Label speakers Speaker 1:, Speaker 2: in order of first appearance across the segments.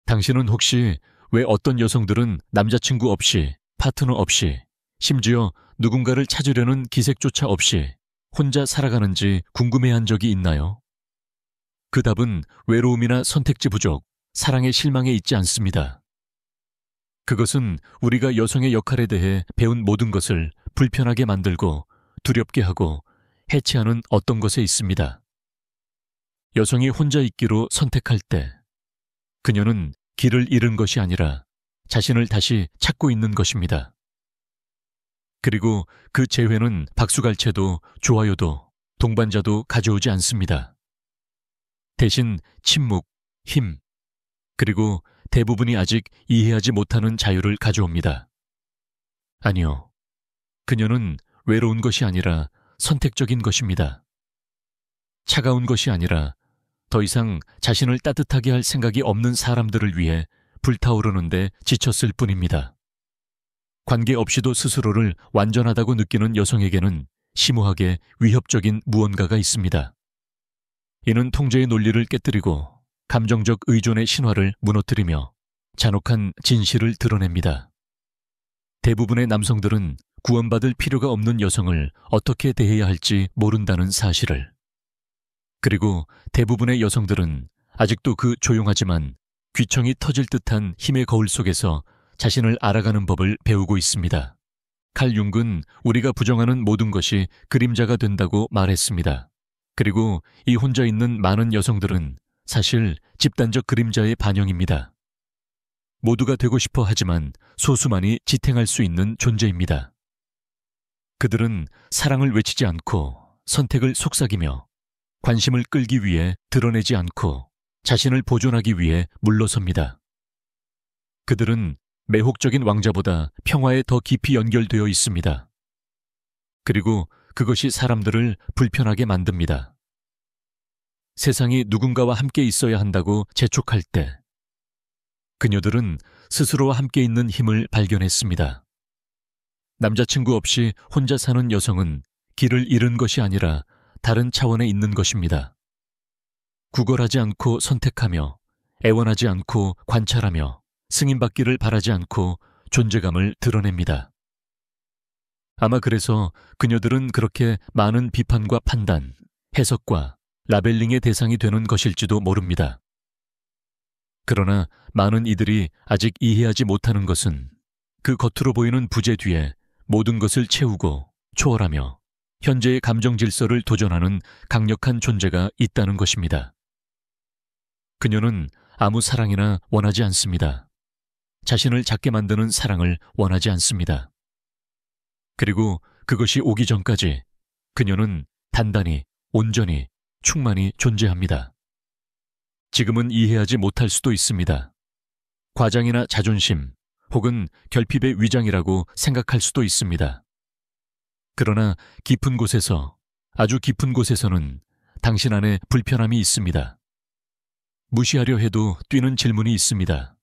Speaker 1: 당신은 혹시 왜 어떤 여성들은 남자친구 없이, 파트너 없이, 심지어 누군가를 찾으려는 기색조차 없이 혼자 살아가는지 궁금해한 적이 있나요? 그 답은 외로움이나 선택지 부족, 사랑의 실망에 있지 않습니다. 그것은 우리가 여성의 역할에 대해 배운 모든 것을 불편하게 만들고 두렵게 하고 해체하는 어떤 것에 있습니다. 여성이 혼자 있기로 선택할 때 그녀는 길을 잃은 것이 아니라 자신을 다시 찾고 있는 것입니다. 그리고 그 재회는 박수갈채도 좋아요도 동반자도 가져오지 않습니다. 대신 침묵, 힘, 그리고 대부분이 아직 이해하지 못하는 자유를 가져옵니다. 아니요. 그녀는 외로운 것이 아니라 선택적인 것입니다. 차가운 것이 아니라 더 이상 자신을 따뜻하게 할 생각이 없는 사람들을 위해 불타오르는데 지쳤을 뿐입니다. 관계없이도 스스로를 완전하다고 느끼는 여성에게는 심오하게 위협적인 무언가가 있습니다. 이는 통제의 논리를 깨뜨리고 감정적 의존의 신화를 무너뜨리며 잔혹한 진실을 드러냅니다. 대부분의 남성들은 구원받을 필요가 없는 여성을 어떻게 대해야 할지 모른다는 사실을. 그리고 대부분의 여성들은 아직도 그 조용하지만 귀청이 터질 듯한 힘의 거울 속에서 자신을 알아가는 법을 배우고 있습니다. 칼 융은 우리가 부정하는 모든 것이 그림자가 된다고 말했습니다. 그리고 이 혼자 있는 많은 여성들은 사실 집단적 그림자의 반영입니다. 모두가 되고 싶어 하지만 소수만이 지탱할 수 있는 존재입니다. 그들은 사랑을 외치지 않고 선택을 속삭이며 관심을 끌기 위해 드러내지 않고 자신을 보존하기 위해 물러섭니다. 그들은 매혹적인 왕자보다 평화에 더 깊이 연결되어 있습니다. 그리고 그것이 사람들을 불편하게 만듭니다. 세상이 누군가와 함께 있어야 한다고 재촉할 때 그녀들은 스스로와 함께 있는 힘을 발견했습니다. 남자친구 없이 혼자 사는 여성은 길을 잃은 것이 아니라 다른 차원에 있는 것입니다. 구걸하지 않고 선택하며 애원하지 않고 관찰하며 승인받기를 바라지 않고 존재감을 드러냅니다. 아마 그래서 그녀들은 그렇게 많은 비판과 판단, 해석과 라벨링의 대상이 되는 것일지도 모릅니다. 그러나 많은 이들이 아직 이해하지 못하는 것은 그 겉으로 보이는 부재 뒤에 모든 것을 채우고 초월하며 현재의 감정 질서를 도전하는 강력한 존재가 있다는 것입니다. 그녀는 아무 사랑이나 원하지 않습니다. 자신을 작게 만드는 사랑을 원하지 않습니다. 그리고 그것이 오기 전까지 그녀는 단단히, 온전히, 충만히 존재합니다. 지금은 이해하지 못할 수도 있습니다. 과장이나 자존심 혹은 결핍의 위장이라고 생각할 수도 있습니다. 그러나 깊은 곳에서, 아주 깊은 곳에서는 당신 안에 불편함이 있습니다. 무시하려 해도 뛰는 질문이 있습니다.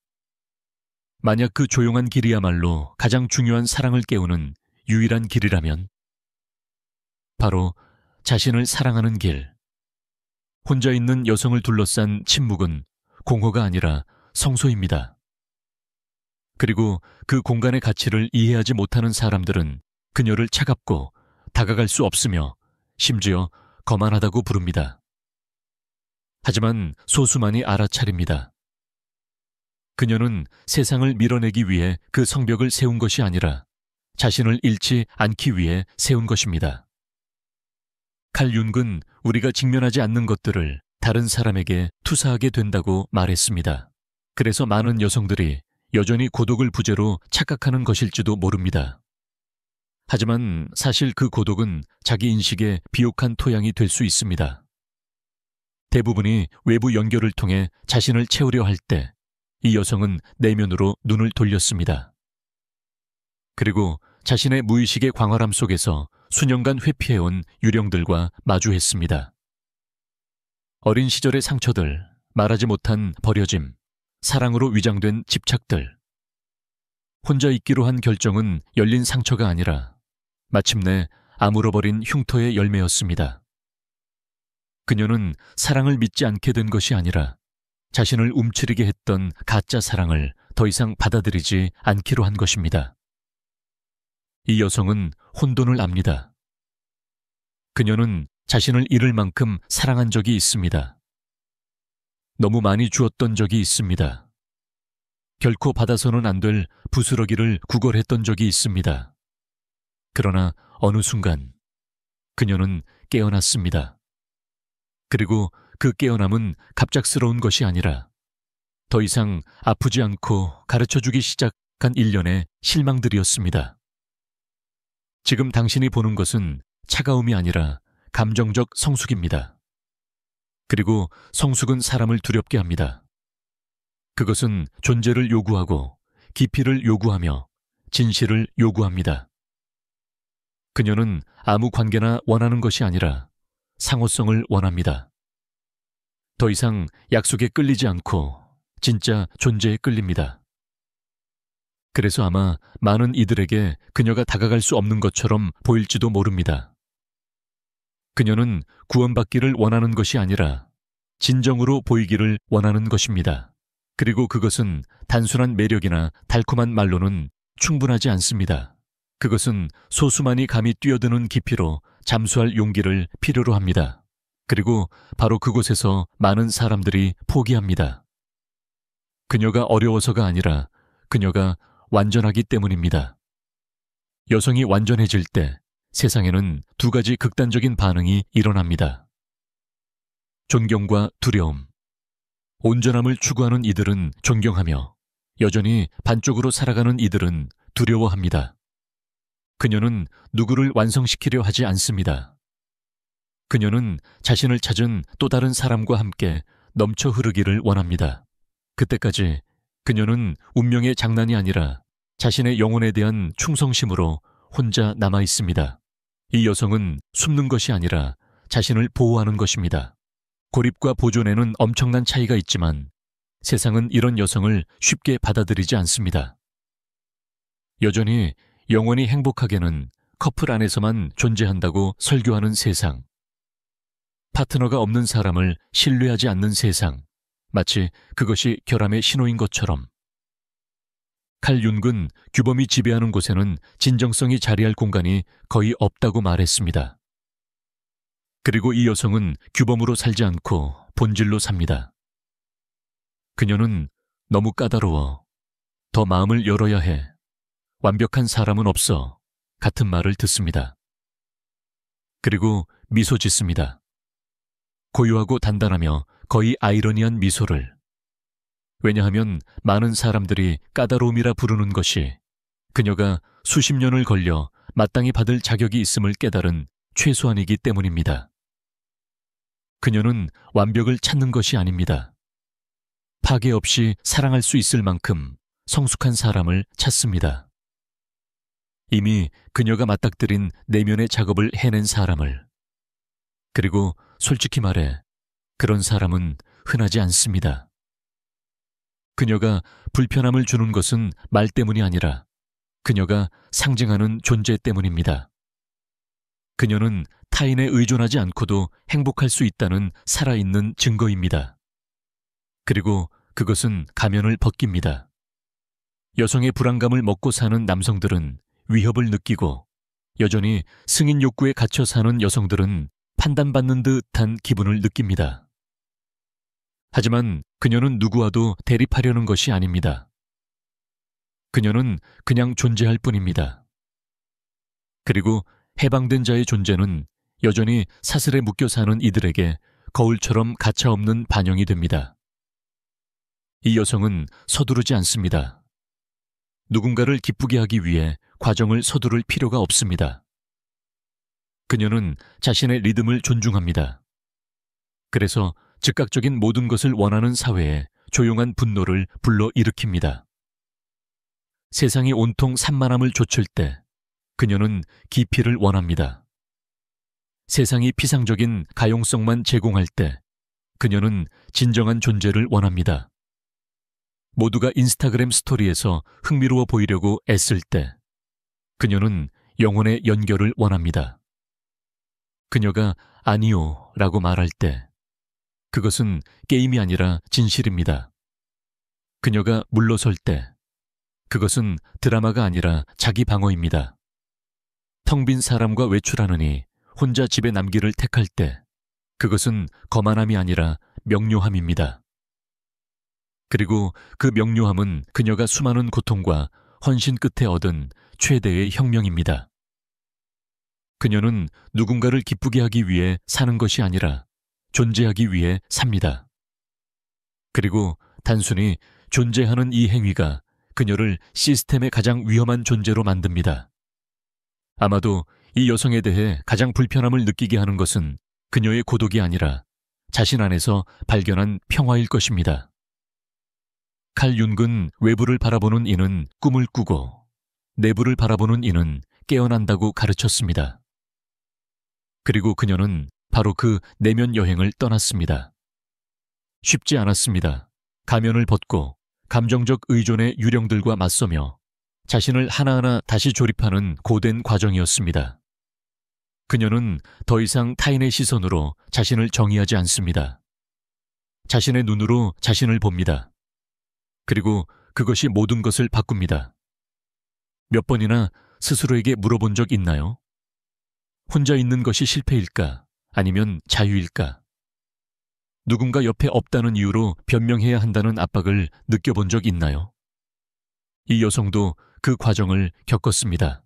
Speaker 1: 만약 그 조용한 길이야말로 가장 중요한 사랑을 깨우는 유일한 길이라면 바로 자신을 사랑하는 길. 혼자 있는 여성을 둘러싼 침묵은 공허가 아니라 성소입니다. 그리고 그 공간의 가치를 이해하지 못하는 사람들은 그녀를 차갑고 다가갈 수 없으며 심지어 거만하다고 부릅니다. 하지만 소수만이 알아차립니다. 그녀는 세상을 밀어내기 위해 그 성벽을 세운 것이 아니라 자신을 잃지 않기 위해 세운 것입니다. 칼 융은 우리가 직면하지 않는 것들을 다른 사람에게 투사하게 된다고 말했습니다. 그래서 많은 여성들이 여전히 고독을 부재로 착각하는 것일지도 모릅니다. 하지만 사실 그 고독은 자기 인식의 비옥한 토양이 될 수 있습니다. 대부분이 외부 연결을 통해 자신을 채우려 할 때 이 여성은 내면으로 눈을 돌렸습니다. 그리고 자신의 무의식의 광활함 속에서 수년간 회피해온 유령들과 마주했습니다. 어린 시절의 상처들, 말하지 못한 버려짐, 사랑으로 위장된 집착들. 혼자 있기로 한 결정은 열린 상처가 아니라 마침내 아물어버린 흉터의 열매였습니다. 그녀는 사랑을 믿지 않게 된 것이 아니라 자신을 움츠리게 했던 가짜 사랑을 더 이상 받아들이지 않기로 한 것입니다. 이 여성은 혼돈을 압니다. 그녀는 자신을 잃을 만큼 사랑한 적이 있습니다. 너무 많이 주었던 적이 있습니다. 결코 받아서는 안 될 부스러기를 구걸했던 적이 있습니다. 그러나 어느 순간 그녀는 깨어났습니다. 그리고 그 깨어남은 갑작스러운 것이 아니라 더 이상 아프지 않고 가르쳐주기 시작한 일련의 실망들이었습니다. 지금 당신이 보는 것은 차가움이 아니라 감정적 성숙입니다. 그리고 성숙은 사람을 두렵게 합니다. 그것은 존재를 요구하고 깊이를 요구하며 진실을 요구합니다. 그녀는 아무 관계나 원하는 것이 아니라 상호성을 원합니다. 더 이상 약속에 끌리지 않고 진짜 존재에 끌립니다. 그래서 아마 많은 이들에게 그녀가 다가갈 수 없는 것처럼 보일지도 모릅니다. 그녀는 구원받기를 원하는 것이 아니라 진정으로 보이기를 원하는 것입니다. 그리고 그것은 단순한 매력이나 달콤한 말로는 충분하지 않습니다. 그것은 소수만이 감히 뛰어드는 깊이로 잠수할 용기를 필요로 합니다. 그리고 바로 그곳에서 많은 사람들이 포기합니다. 그녀가 어려워서가 아니라 그녀가 완전하기 때문입니다. 여성이 완전해질 때 세상에는 두 가지 극단적인 반응이 일어납니다. 존경과 두려움. 온전함을 추구하는 이들은 존경하며 여전히 반쪽으로 살아가는 이들은 두려워합니다. 그녀는 누구를 완성시키려 하지 않습니다. 그녀는 자신을 찾은 또 다른 사람과 함께 넘쳐 흐르기를 원합니다. 그때까지 그녀는 운명의 장난이 아니라 자신의 영혼에 대한 충성심으로 혼자 남아 있습니다. 이 여성은 숨는 것이 아니라 자신을 보호하는 것입니다. 고립과 보존에는 엄청난 차이가 있지만 세상은 이런 여성을 쉽게 받아들이지 않습니다. 여전히 영원히 행복하게는 커플 안에서만 존재한다고 설교하는 세상. 파트너가 없는 사람을 신뢰하지 않는 세상. 마치 그것이 결함의 신호인 것처럼. 칼 융은 규범이 지배하는 곳에는 진정성이 자리할 공간이 거의 없다고 말했습니다. 그리고 이 여성은 규범으로 살지 않고 본질로 삽니다. 그녀는 너무 까다로워. 더 마음을 열어야 해. 완벽한 사람은 없어. 같은 말을 듣습니다. 그리고 미소 짓습니다. 고요하고 단단하며 거의 아이러니한 미소를. 왜냐하면 많은 사람들이 까다로움이라 부르는 것이 그녀가 수십 년을 걸려 마땅히 받을 자격이 있음을 깨달은 최소한이기 때문입니다. 그녀는 완벽을 찾는 것이 아닙니다. 파괴 없이 사랑할 수 있을 만큼 성숙한 사람을 찾습니다. 이미 그녀가 맞닥뜨린 내면의 작업을 해낸 사람을. 그리고 솔직히 말해 그런 사람은 흔하지 않습니다. 그녀가 불편함을 주는 것은 말 때문이 아니라 그녀가 상징하는 존재 때문입니다. 그녀는 타인에 의존하지 않고도 행복할 수 있다는 살아있는 증거입니다. 그리고 그것은 가면을 벗깁니다. 여성의 불안감을 먹고 사는 남성들은 위협을 느끼고 여전히 승인 욕구에 갇혀 사는 여성들은 판단받는 듯한 기분을 느낍니다. 하지만 그녀는 누구와도 대립하려는 것이 아닙니다. 그녀는 그냥 존재할 뿐입니다. 그리고 해방된 자의 존재는 여전히 사슬에 묶여 사는 이들에게 거울처럼 가차없는 반영이 됩니다. 이 여성은 서두르지 않습니다. 누군가를 기쁘게 하기 위해 과정을 서두를 필요가 없습니다. 그녀는 자신의 리듬을 존중합니다. 그래서 즉각적인 모든 것을 원하는 사회에 조용한 분노를 불러일으킵니다. 세상이 온통 산만함을 좇을 때 그녀는 깊이를 원합니다. 세상이 피상적인 가용성만 제공할 때 그녀는 진정한 존재를 원합니다. 모두가 인스타그램 스토리에서 흥미로워 보이려고 애쓸 때 그녀는 영혼의 연결을 원합니다. 그녀가 아니요 라고 말할 때 그것은 게임이 아니라 진실입니다. 그녀가 물러설 때, 그것은 드라마가 아니라 자기 방어입니다. 텅 빈 사람과 외출하느니 혼자 집에 남기를 택할 때, 그것은 거만함이 아니라 명료함입니다. 그리고 그 명료함은 그녀가 수많은 고통과 헌신 끝에 얻은 최대의 혁명입니다. 그녀는 누군가를 기쁘게 하기 위해 사는 것이 아니라 존재하기 위해 삽니다. 그리고 단순히 존재하는 이 행위가 그녀를 시스템의 가장 위험한 존재로 만듭니다. 아마도 이 여성에 대해 가장 불편함을 느끼게 하는 것은 그녀의 고독이 아니라 자신 안에서 발견한 평화일 것입니다. 칼 융은 외부를 바라보는 이는 꿈을 꾸고 내부를 바라보는 이는 깨어난다고 가르쳤습니다. 그리고 그녀는 바로 그 내면 여행을 떠났습니다. 쉽지 않았습니다. 가면을 벗고 감정적 의존의 유령들과 맞서며 자신을 하나하나 다시 조립하는 고된 과정이었습니다. 그녀는 더 이상 타인의 시선으로 자신을 정의하지 않습니다. 자신의 눈으로 자신을 봅니다. 그리고 그것이 모든 것을 바꿉니다. 몇 번이나 스스로에게 물어본 적 있나요? 혼자 있는 것이 실패일까? 아니면 자유일까? 누군가 옆에 없다는 이유로 변명해야 한다는 압박을 느껴본 적 있나요? 이 여성도 그 과정을 겪었습니다.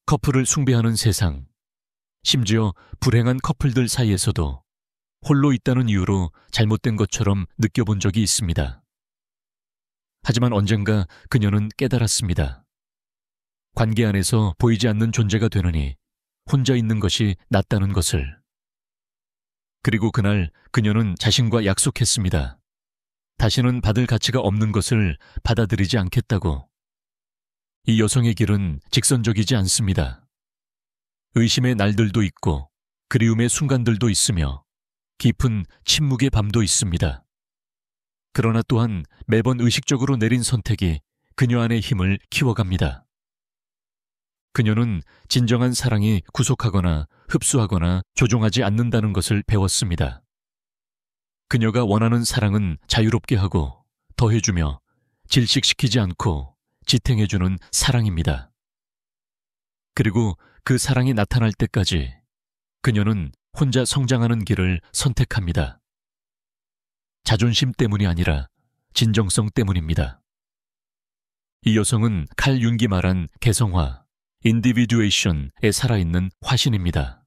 Speaker 1: 커플을 숭배하는 세상, 심지어 불행한 커플들 사이에서도 홀로 있다는 이유로 잘못된 것처럼 느껴본 적이 있습니다. 하지만 언젠가 그녀는 깨달았습니다. 관계 안에서 보이지 않는 존재가 되느니 혼자 있는 것이 낫다는 것을. 그리고 그날 그녀는 자신과 약속했습니다. 다시는 받을 가치가 없는 것을 받아들이지 않겠다고. 이 여성의 길은 직선적이지 않습니다. 의심의 날들도 있고 그리움의 순간들도 있으며 깊은 침묵의 밤도 있습니다. 그러나 또한 매번 의식적으로 내린 선택이 그녀 안의 힘을 키워갑니다. 그녀는 진정한 사랑이 구속하거나 흡수하거나 조종하지 않는다는 것을 배웠습니다. 그녀가 원하는 사랑은 자유롭게 하고 더해주며 질식시키지 않고 지탱해주는 사랑입니다. 그리고 그 사랑이 나타날 때까지 그녀는 혼자 성장하는 길을 선택합니다. 자존심 때문이 아니라 진정성 때문입니다. 이 여성은 칼 융이 말한 개성화, 인디비듀에이션에 살아있는 화신입니다.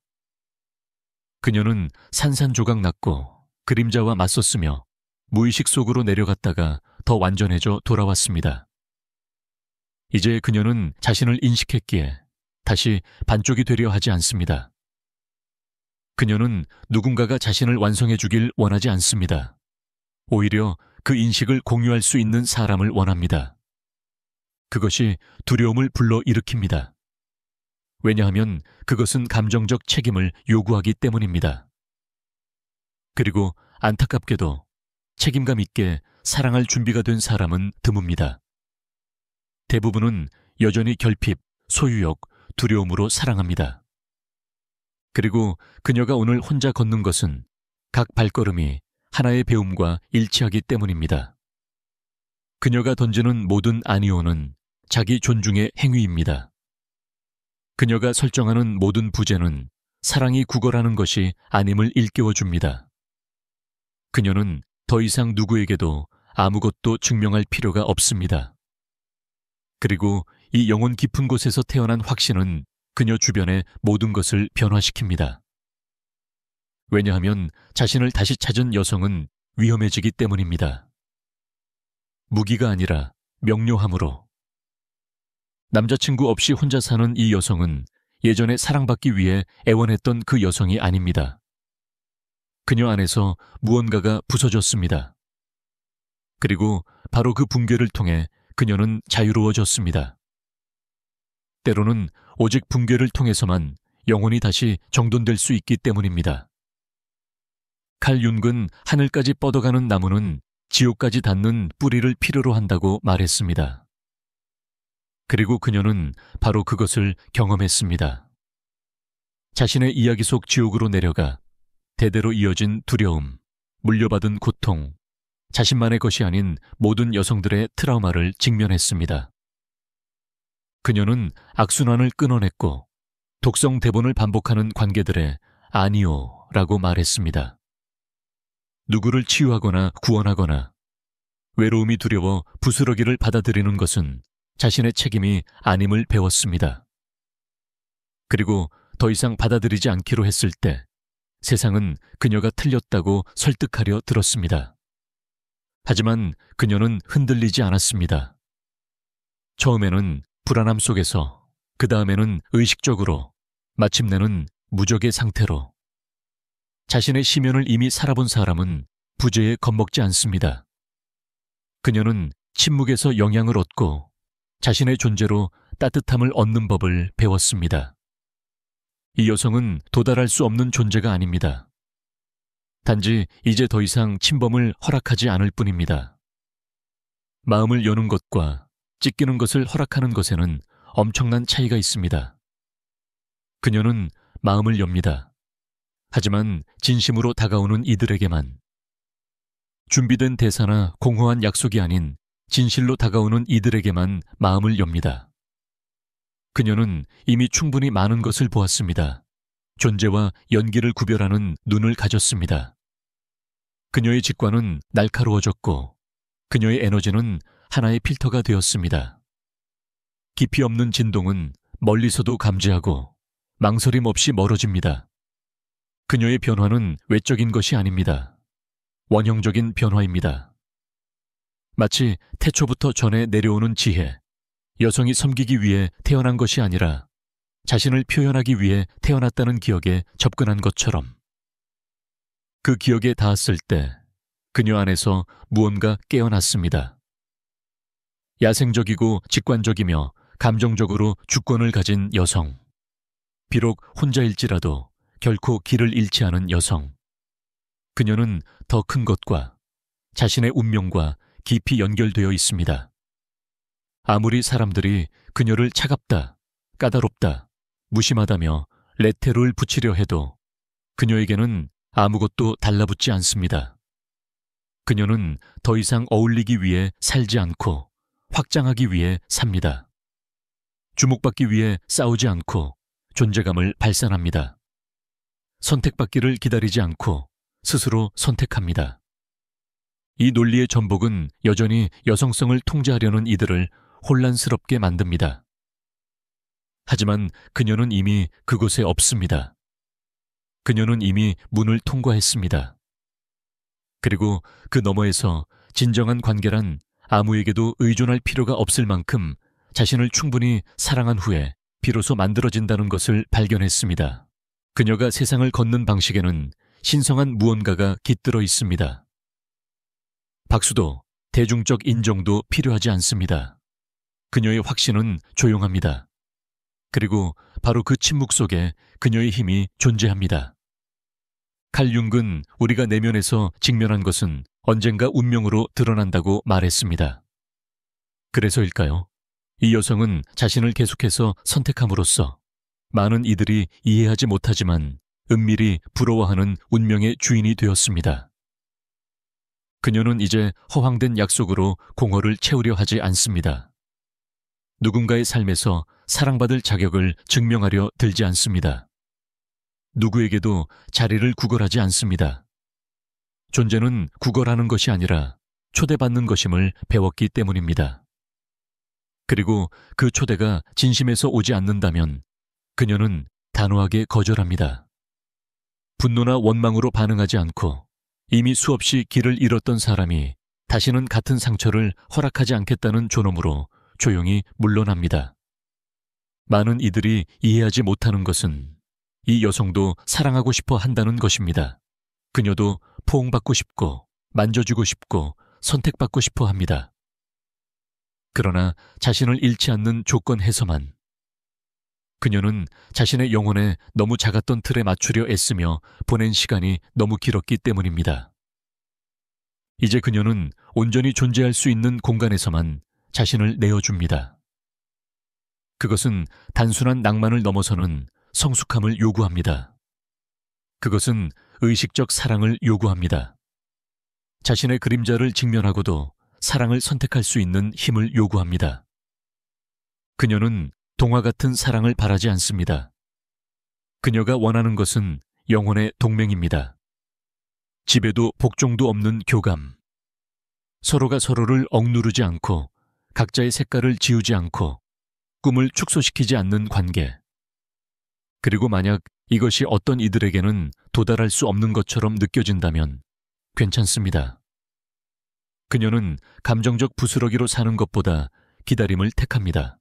Speaker 1: 그녀는 산산조각 났고 그림자와 맞섰으며 무의식 속으로 내려갔다가 더 완전해져 돌아왔습니다. 이제 그녀는 자신을 인식했기에 다시 반쪽이 되려 하지 않습니다. 그녀는 누군가가 자신을 완성해 주길 원하지 않습니다. 오히려 그 인식을 공유할 수 있는 사람을 원합니다. 그것이 두려움을 불러일으킵니다. 왜냐하면 그것은 감정적 책임을 요구하기 때문입니다. 그리고 안타깝게도 책임감 있게 사랑할 준비가 된 사람은 드뭅니다. 대부분은 여전히 결핍, 소유욕, 두려움으로 사랑합니다. 그리고 그녀가 오늘 혼자 걷는 것은 각 발걸음이 하나의 배움과 일치하기 때문입니다. 그녀가 던지는 모든 아니오는 자기 존중의 행위입니다. 그녀가 설정하는 모든 부재는 사랑이 구걸하는 것이 아님을 일깨워줍니다. 그녀는 더 이상 누구에게도 아무것도 증명할 필요가 없습니다. 그리고 이 영혼 깊은 곳에서 태어난 확신은 그녀 주변의 모든 것을 변화시킵니다. 왜냐하면 자신을 다시 찾은 여성은 위험해지기 때문입니다. 무기가 아니라 명료함으로. 남자친구 없이 혼자 사는 이 여성은 예전에 사랑받기 위해 애원했던 그 여성이 아닙니다. 그녀 안에서 무언가가 부서졌습니다. 그리고 바로 그 붕괴를 통해 그녀는 자유로워졌습니다. 때로는 오직 붕괴를 통해서만 영혼이 다시 정돈될 수 있기 때문입니다. 칼 융은 하늘까지 뻗어가는 나무는 지옥까지 닿는 뿌리를 필요로 한다고 말했습니다. 그리고 그녀는 바로 그것을 경험했습니다. 자신의 이야기 속 지옥으로 내려가 대대로 이어진 두려움, 물려받은 고통, 자신만의 것이 아닌 모든 여성들의 트라우마를 직면했습니다. 그녀는 악순환을 끊어냈고 독성 대본을 반복하는 관계들에 아니요 라고 말했습니다. 누구를 치유하거나 구원하거나 외로움이 두려워 부스러기를 받아들이는 것은 자신의 책임이 아님을 배웠습니다. 그리고 더 이상 받아들이지 않기로 했을 때 세상은 그녀가 틀렸다고 설득하려 들었습니다. 하지만 그녀는 흔들리지 않았습니다. 처음에는 불안함 속에서, 그 다음에는 의식적으로, 마침내는 무적의 상태로. 자신의 심연을 이미 살아본 사람은 부재에 겁먹지 않습니다. 그녀는 침묵에서 영향을 얻고 자신의 존재로 따뜻함을 얻는 법을 배웠습니다. 이 여성은 도달할 수 없는 존재가 아닙니다. 단지 이제 더 이상 침범을 허락하지 않을 뿐입니다. 마음을 여는 것과 찢기는 것을 허락하는 것에는 엄청난 차이가 있습니다. 그녀는 마음을 엽니다. 하지만 진심으로 다가오는 이들에게만. 준비된 대사나 공허한 약속이 아닌 진실로 다가오는 이들에게만 마음을 엽니다. 그녀는 이미 충분히 많은 것을 보았습니다. 존재와 연기를 구별하는 눈을 가졌습니다. 그녀의 직관은 날카로워졌고 그녀의 에너지는 하나의 필터가 되었습니다. 깊이 없는 진동은 멀리서도 감지하고 망설임 없이 멀어집니다. 그녀의 변화는 외적인 것이 아닙니다. 원형적인 변화입니다. 마치 태초부터 전해 내려오는 지혜, 여성이 섬기기 위해 태어난 것이 아니라 자신을 표현하기 위해 태어났다는 기억에 접근한 것처럼. 그 기억에 닿았을 때 그녀 안에서 무언가 깨어났습니다. 야생적이고 직관적이며 감정적으로 주권을 가진 여성. 비록 혼자일지라도 결코 길을 잃지 않은 여성. 그녀는 더 큰 것과 자신의 운명과 깊이 연결되어 있습니다. 아무리 사람들이 그녀를 차갑다, 까다롭다, 무심하다며 레테를 붙이려 해도 그녀에게는 아무것도 달라붙지 않습니다. 그녀는 더 이상 어울리기 위해 살지 않고 확장하기 위해 삽니다. 주목받기 위해 싸우지 않고 존재감을 발산합니다. 선택받기를 기다리지 않고 스스로 선택합니다. 이 논리의 전복은 여전히 여성성을 통제하려는 이들을 혼란스럽게 만듭니다. 하지만 그녀는 이미 그곳에 없습니다. 그녀는 이미 문을 통과했습니다. 그리고 그 너머에서 진정한 관계란 아무에게도 의존할 필요가 없을 만큼 자신을 충분히 사랑한 후에 비로소 만들어진다는 것을 발견했습니다. 그녀가 세상을 걷는 방식에는 신성한 무언가가 깃들어 있습니다. 박수도 대중적 인정도 필요하지 않습니다. 그녀의 확신은 조용합니다. 그리고 바로 그 침묵 속에 그녀의 힘이 존재합니다. 칼 융은 우리가 내면에서 직면한 것은 언젠가 운명으로 드러난다고 말했습니다. 그래서일까요? 이 여성은 자신을 계속해서 선택함으로써 많은 이들이 이해하지 못하지만 은밀히 부러워하는 운명의 주인이 되었습니다. 그녀는 이제 허황된 약속으로 공허를 채우려 하지 않습니다. 누군가의 삶에서 사랑받을 자격을 증명하려 들지 않습니다. 누구에게도 자리를 구걸하지 않습니다. 존재는 구걸하는 것이 아니라 초대받는 것임을 배웠기 때문입니다. 그리고 그 초대가 진심에서 오지 않는다면 그녀는 단호하게 거절합니다. 분노나 원망으로 반응하지 않고 이미 수없이 길을 잃었던 사람이 다시는 같은 상처를 허락하지 않겠다는 존엄으로 조용히 물러납니다. 많은 이들이 이해하지 못하는 것은 이 여성도 사랑하고 싶어 한다는 것입니다. 그녀도 포옹받고 싶고 만져주고 싶고 선택받고 싶어 합니다. 그러나 자신을 잃지 않는 조건에서만. 그녀는 자신의 영혼에 너무 작았던 틀에 맞추려 애쓰며 보낸 시간이 너무 길었기 때문입니다. 이제 그녀는 온전히 존재할 수 있는 공간에서만 자신을 내어줍니다. 그것은 단순한 낭만을 넘어서는 성숙함을 요구합니다. 그것은 의식적 사랑을 요구합니다. 자신의 그림자를 직면하고도 사랑을 선택할 수 있는 힘을 요구합니다. 그녀는 동화 같은 사랑을 바라지 않습니다. 그녀가 원하는 것은 영혼의 동맹입니다. 집에도 복종도 없는 교감. 서로가 서로를 억누르지 않고 각자의 색깔을 지우지 않고 꿈을 축소시키지 않는 관계. 그리고 만약 이것이 어떤 이들에게는 도달할 수 없는 것처럼 느껴진다면 괜찮습니다. 그녀는 감정적 부스러기로 사는 것보다 기다림을 택합니다.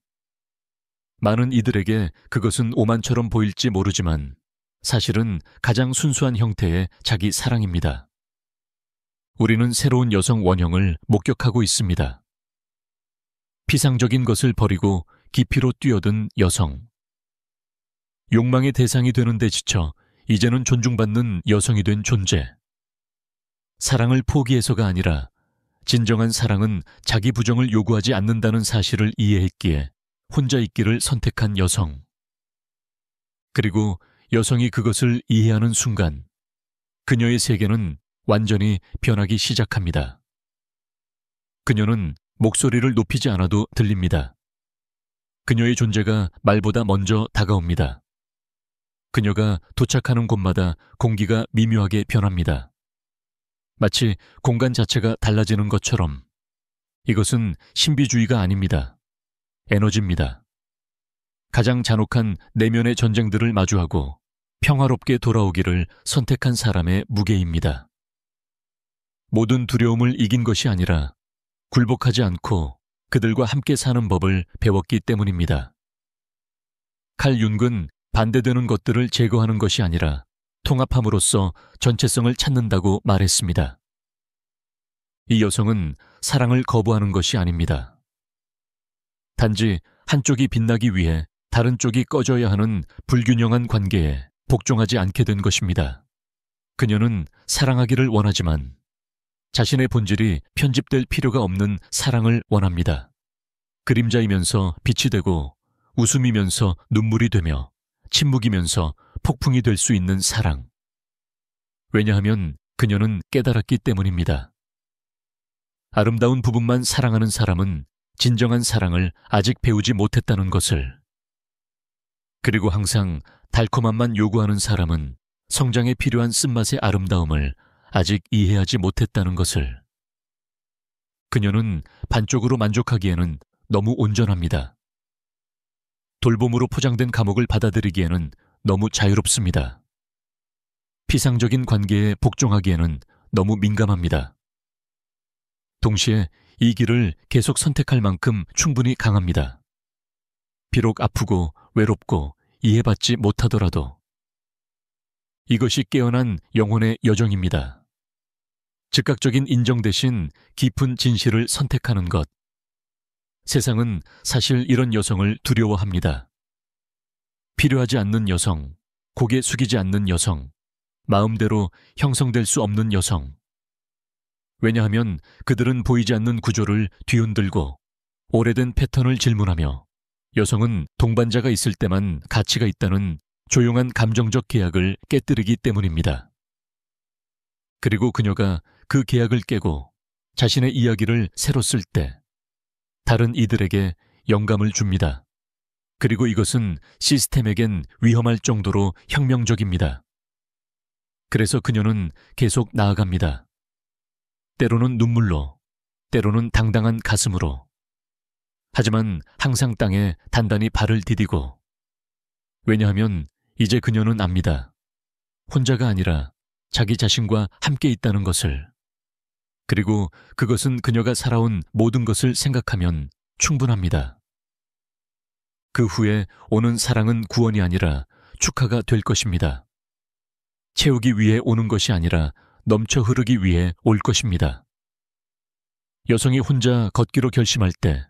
Speaker 1: 많은 이들에게 그것은 오만처럼 보일지 모르지만 사실은 가장 순수한 형태의 자기 사랑입니다. 우리는 새로운 여성 원형을 목격하고 있습니다. 피상적인 것을 버리고 깊이로 뛰어든 여성. 욕망의 대상이 되는 데 지쳐 이제는 존중받는 여성이 된 존재. 사랑을 포기해서가 아니라 진정한 사랑은 자기 부정을 요구하지 않는다는 사실을 이해했기에 혼자 있기를 선택한 여성. 그리고 여성이 그것을 이해하는 순간 그녀의 세계는 완전히 변하기 시작합니다. 그녀는 목소리를 높이지 않아도 들립니다. 그녀의 존재가 말보다 먼저 다가옵니다. 그녀가 도착하는 곳마다 공기가 미묘하게 변합니다. 마치 공간 자체가 달라지는 것처럼. 이것은 신비주의가 아닙니다. 에너지입니다. 가장 잔혹한 내면의 전쟁들을 마주하고 평화롭게 돌아오기를 선택한 사람의 무게입니다. 모든 두려움을 이긴 것이 아니라 굴복하지 않고 그들과 함께 사는 법을 배웠기 때문입니다. 칼 융은 반대되는 것들을 제거하는 것이 아니라 통합함으로써 전체성을 찾는다고 말했습니다. 이 여성은 사랑을 거부하는 것이 아닙니다. 단지 한쪽이 빛나기 위해 다른 쪽이 꺼져야 하는 불균형한 관계에 복종하지 않게 된 것입니다. 그녀는 사랑하기를 원하지만 자신의 본질이 편집될 필요가 없는 사랑을 원합니다. 그림자이면서 빛이 되고 웃음이면서 눈물이 되며 침묵이면서 폭풍이 될 수 있는 사랑. 왜냐하면 그녀는 깨달았기 때문입니다. 아름다운 부분만 사랑하는 사람은 진정한 사랑을 아직 배우지 못했다는 것을. 그리고 항상 달콤함만 요구하는 사람은 성장에 필요한 쓴맛의 아름다움을 아직 이해하지 못했다는 것을. 그녀는 반쪽으로 만족하기에는 너무 온전합니다. 돌봄으로 포장된 감옥을 받아들이기에는 너무 자유롭습니다. 피상적인 관계에 복종하기에는 너무 민감합니다. 동시에 이 길을 계속 선택할 만큼 충분히 강합니다. 비록 아프고 외롭고 이해받지 못하더라도. 이것이 깨어난 영혼의 여정입니다. 즉각적인 인정 대신 깊은 진실을 선택하는 것. 세상은 사실 이런 여성을 두려워합니다. 필요하지 않는 여성, 고개 숙이지 않는 여성, 마음대로 형성될 수 없는 여성. 왜냐하면 그들은 보이지 않는 구조를 뒤흔들고 오래된 패턴을 질문하며 여성은 동반자가 있을 때만 가치가 있다는 조용한 감정적 계약을 깨뜨리기 때문입니다. 그리고 그녀가 그 계약을 깨고 자신의 이야기를 새로 쓸 때 다른 이들에게 영감을 줍니다. 그리고 이것은 시스템에겐 위험할 정도로 혁명적입니다. 그래서 그녀는 계속 나아갑니다. 때로는 눈물로, 때로는 당당한 가슴으로. 하지만 항상 땅에 단단히 발을 디디고. 왜냐하면 이제 그녀는 압니다. 혼자가 아니라 자기 자신과 함께 있다는 것을. 그리고 그것은 그녀가 살아온 모든 것을 생각하면 충분합니다. 그 후에 오는 사랑은 구원이 아니라 축하가 될 것입니다. 채우기 위해 오는 것이 아니라 넘쳐 흐르기 위해 올 것입니다. 여성이 혼자 걷기로 결심할 때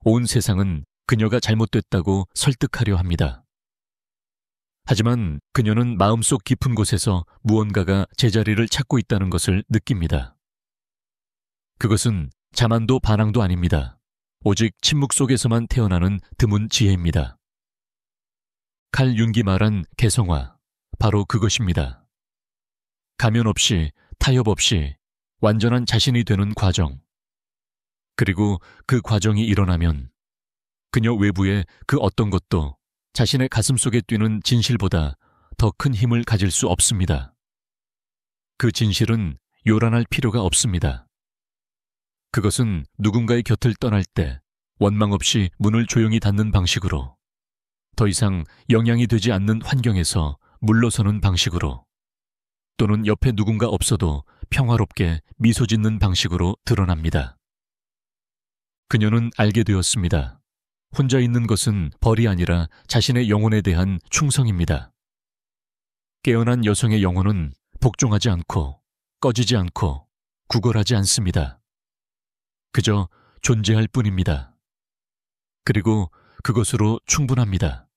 Speaker 1: 온 세상은 그녀가 잘못됐다고 설득하려 합니다. 하지만 그녀는 마음속 깊은 곳에서 무언가가 제자리를 찾고 있다는 것을 느낍니다. 그것은 자만도 반항도 아닙니다. 오직 침묵 속에서만 태어나는 드문 지혜입니다. 칼 융이 말한 개성화, 바로 그것입니다. 가면 없이, 타협 없이 완전한 자신이 되는 과정. 그리고 그 과정이 일어나면 그녀 외부의 그 어떤 것도 자신의 가슴 속에 뛰는 진실보다 더 큰 힘을 가질 수 없습니다. 그 진실은 요란할 필요가 없습니다. 그것은 누군가의 곁을 떠날 때 원망 없이 문을 조용히 닫는 방식으로, 더 이상 영향이 되지 않는 환경에서 물러서는 방식으로, 또는 옆에 누군가 없어도 평화롭게 미소 짓는 방식으로 드러납니다. 그녀는 알게 되었습니다. 혼자 있는 것은 벌이 아니라 자신의 영혼에 대한 충성입니다. 깨어난 여성의 영혼은 복종하지 않고 꺼지지 않고 구걸하지 않습니다. 그저 존재할 뿐입니다. 그리고 그것으로 충분합니다.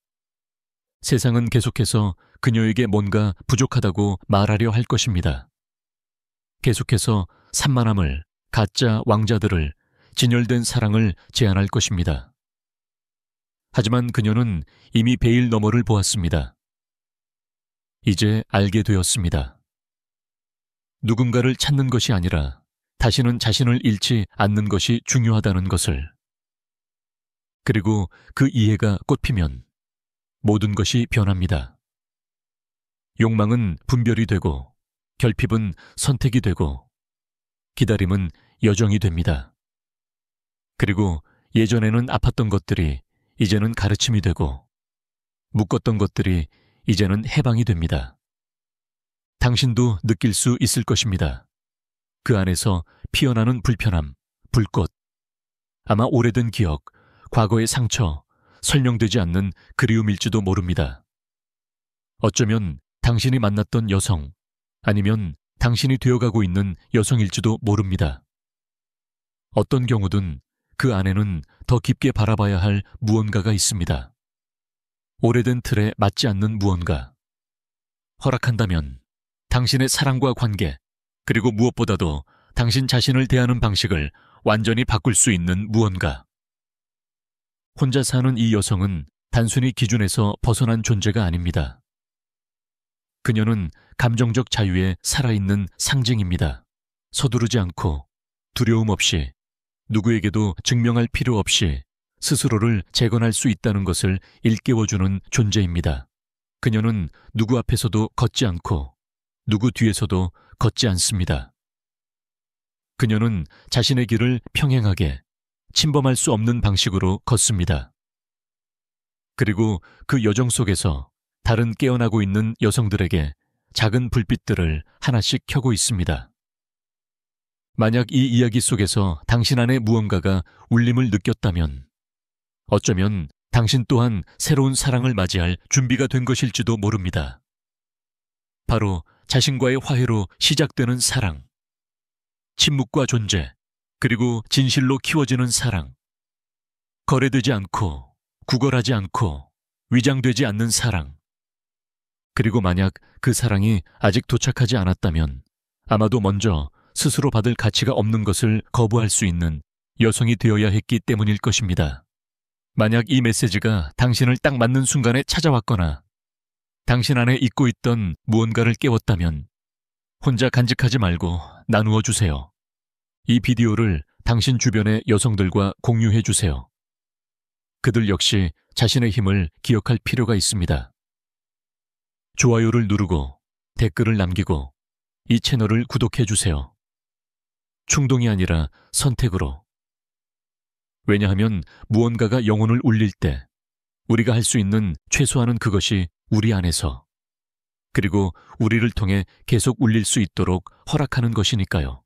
Speaker 1: 세상은 계속해서 그녀에게 뭔가 부족하다고 말하려 할 것입니다. 계속해서 산만함을, 가짜 왕자들을, 진열된 사랑을 제안할 것입니다. 하지만 그녀는 이미 베일 너머를 보았습니다. 이제 알게 되었습니다. 누군가를 찾는 것이 아니라 다시는 자신을 잃지 않는 것이 중요하다는 것을. 그리고 그 이해가 꽃피면 모든 것이 변합니다. 욕망은 분별이 되고, 결핍은 선택이 되고, 기다림은 여정이 됩니다. 그리고 예전에는 아팠던 것들이 이제는 가르침이 되고, 묶었던 것들이 이제는 해방이 됩니다. 당신도 느낄 수 있을 것입니다. 그 안에서 피어나는 불편함, 불꽃, 아마 오래된 기억, 과거의 상처, 설명되지 않는 그리움일지도 모릅니다. 어쩌면 당신이 만났던 여성, 아니면 당신이 되어가고 있는 여성일지도 모릅니다. 어떤 경우든 그 안에는 더 깊게 바라봐야 할 무언가가 있습니다. 오래된 틀에 맞지 않는 무언가. 허락한다면 당신의 사랑과 관계, 그리고 무엇보다도 당신 자신을 대하는 방식을 완전히 바꿀 수 있는 무언가. 혼자 사는 이 여성은 단순히 기준에서 벗어난 존재가 아닙니다. 그녀는 감정적 자유에 살아있는 상징입니다. 서두르지 않고, 두려움 없이, 누구에게도 증명할 필요 없이 스스로를 재건할 수 있다는 것을 일깨워주는 존재입니다. 그녀는 누구 앞에서도 걷지 않고, 누구 뒤에서도 걷지 않습니다. 그녀는 자신의 길을 평행하게, 침범할 수 없는 방식으로 걷습니다. 그리고 그 여정 속에서 다른 깨어나고 있는 여성들에게 작은 불빛들을 하나씩 켜고 있습니다. 만약 이 이야기 속에서 당신 안에 무언가가 울림을 느꼈다면, 어쩌면 당신 또한 새로운 사랑을 맞이할 준비가 된 것일지도 모릅니다. 바로 자신과의 화해로 시작되는 사랑, 침묵과 존재, 그리고 진실로 키워지는 사랑, 거래되지 않고, 구걸하지 않고, 위장되지 않는 사랑. 그리고 만약 그 사랑이 아직 도착하지 않았다면 아마도 먼저 스스로 받을 가치가 없는 것을 거부할 수 있는 여성이 되어야 했기 때문일 것입니다. 만약 이 메시지가 당신을 딱 맞는 순간에 찾아왔거나 당신 안에 잊고 있던 무언가를 깨웠다면 혼자 간직하지 말고 나누어 주세요. 이 비디오를 당신 주변의 여성들과 공유해 주세요. 그들 역시 자신의 힘을 기억할 필요가 있습니다. 좋아요를 누르고 댓글을 남기고 이 채널을 구독해 주세요. 충동이 아니라 선택으로. 왜냐하면 무언가가 영혼을 울릴 때 우리가 할 수 있는 최소한은 그것이 우리 안에서, 그리고 우리를 통해 계속 울릴 수 있도록 허락하는 것이니까요.